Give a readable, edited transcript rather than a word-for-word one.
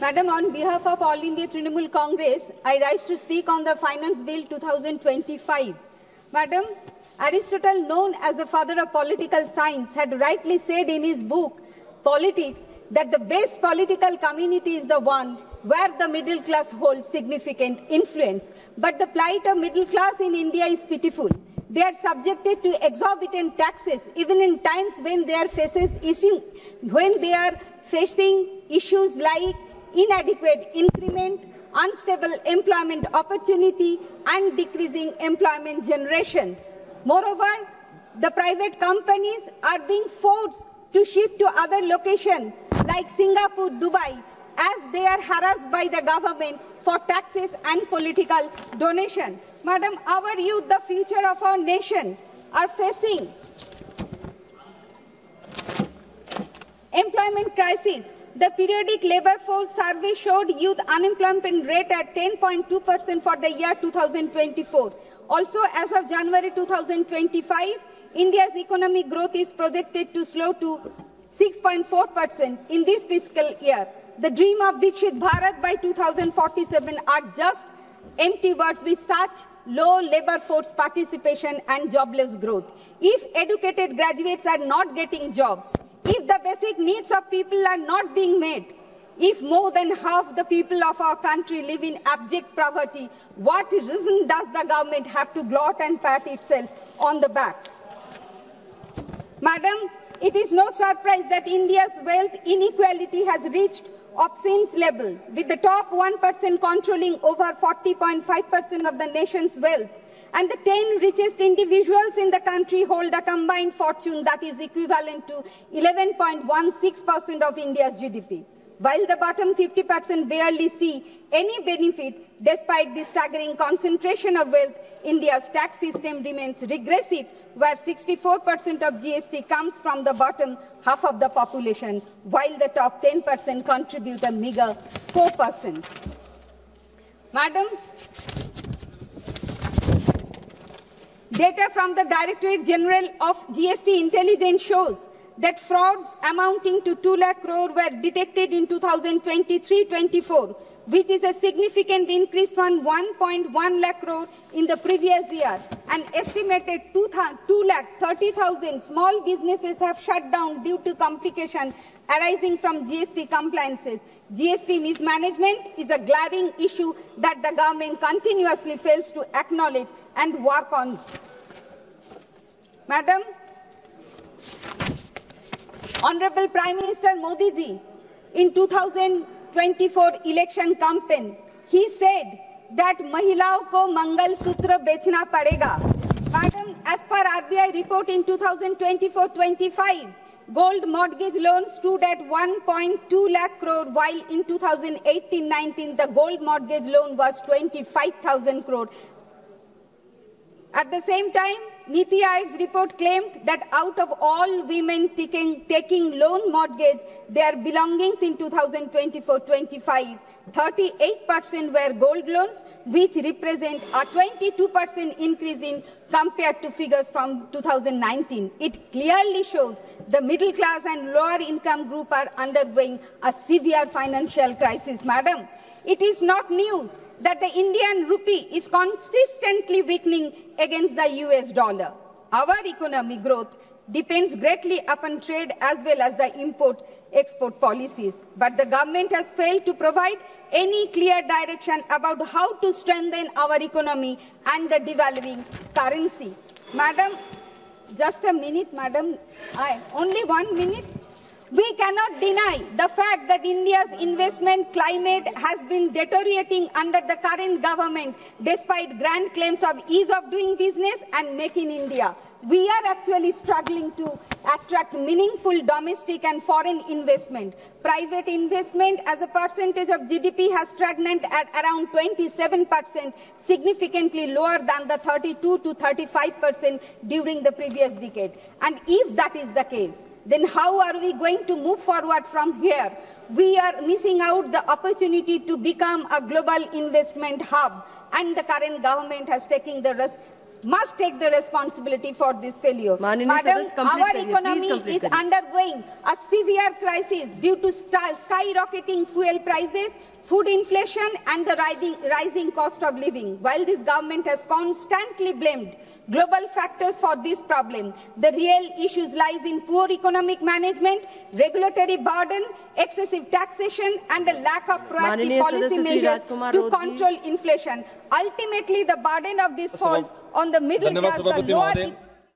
Madam, on behalf of All India Trinamool Congress, I rise to speak on the Finance Bill 2025. Madam, Aristotle, known as the father of political science, had rightly said in his book, Politics, that the best political community is the one where the middle class holds significant influence. But the plight of middle class in India is pitiful. They are subjected to exorbitant taxes, even in times when they are facing issues like inadequate increment, unstable employment opportunity, and decreasing employment generation. Moreover, the private companies are being forced to shift to other locations like Singapore, Dubai, as they are harassed by the government for taxes and political donation. Madam, our youth, the future of our nation, are facing employment crisis. The periodic labour force survey showed youth unemployment rate at 10.2% for the year 2024. Also, as of January 2025, India's economic growth is projected to slow to 6.4% in this fiscal year. The dream of Viksit Bharat by 2047 are just empty words with such low labour force participation and jobless growth. If educated graduates are not getting jobs, if the basic needs of people are not being met, if more than half the people of our country live in abject poverty, what reason does the government have to gloat and pat itself on the back? Madam, it is no surprise that India's wealth inequality has reached obscene level, with the top 1% controlling over 40.5% of the nation's wealth, and the 10 richest individuals in the country hold a combined fortune that is equivalent to 11.16% of India's GDP. While the bottom 50% barely see any benefit despite the staggering concentration of wealth, India's tax system remains regressive, where 64% of GST comes from the bottom half of the population, while the top 10% contribute a meager 4%. Madam, data from the Directorate General of GST Intelligence shows that frauds amounting to 2 lakh crore were detected in 2023-24, which is a significant increase from 1.1 lakh crore in the previous year. An estimated 2 lakh 30,000 small businesses have shut down due to complications arising from GST compliances. GST mismanagement is a glaring issue that the government continuously fails to acknowledge and work on. Madam, Honorable Prime Minister Modi ji, in 2024 election campaign, he said that महिलाओं को मंगल सूत्र बेचना पड़ेगा. Madam, as per RBI report in 2024-25, gold mortgage loans stood at 1.2 lakh crore, while in 2018-19 the gold mortgage loan was 25,000 crore. At the same time, Niti Aayog's report claimed that out of all women taking loan mortgage, their belongings in 2024-25, 38% were gold loans, which represent a 22% increase in compared to figures from 2019. It clearly shows the middle class and lower income group are undergoing a severe financial crisis. Madam, it is not news that the Indian rupee is consistently weakening against the US dollar. Our economic growth depends greatly upon trade as well as the import-export policies. But the government has failed to provide any clear direction about how to strengthen our economy and the devaluing currency. Madam, just a minute, madam. Only 1 minute. We cannot deny the fact that India's investment climate has been deteriorating under the current government, despite grand claims of ease of doing business and Make in India. We are actually struggling to attract meaningful domestic and foreign investment. Private investment as a percentage of GDP has stagnated at around 27%, significantly lower than the 32 to 35% during the previous decade. And if that is the case, then how are we going to move forward from here? We are missing out the opportunity to become a global investment hub, and the current government has taken the must take the responsibility for this failure. Madam, our economy is undergoing a severe crisis due to skyrocketing fuel prices, food inflation and the rising cost of living. While this government has constantly blamed global factors for this problem, the real issues lies in poor economic management, regulatory burden, excessive taxation and the lack of proactive policy measures to control inflation. Ultimately, the burden of this falls on the middle class, the lower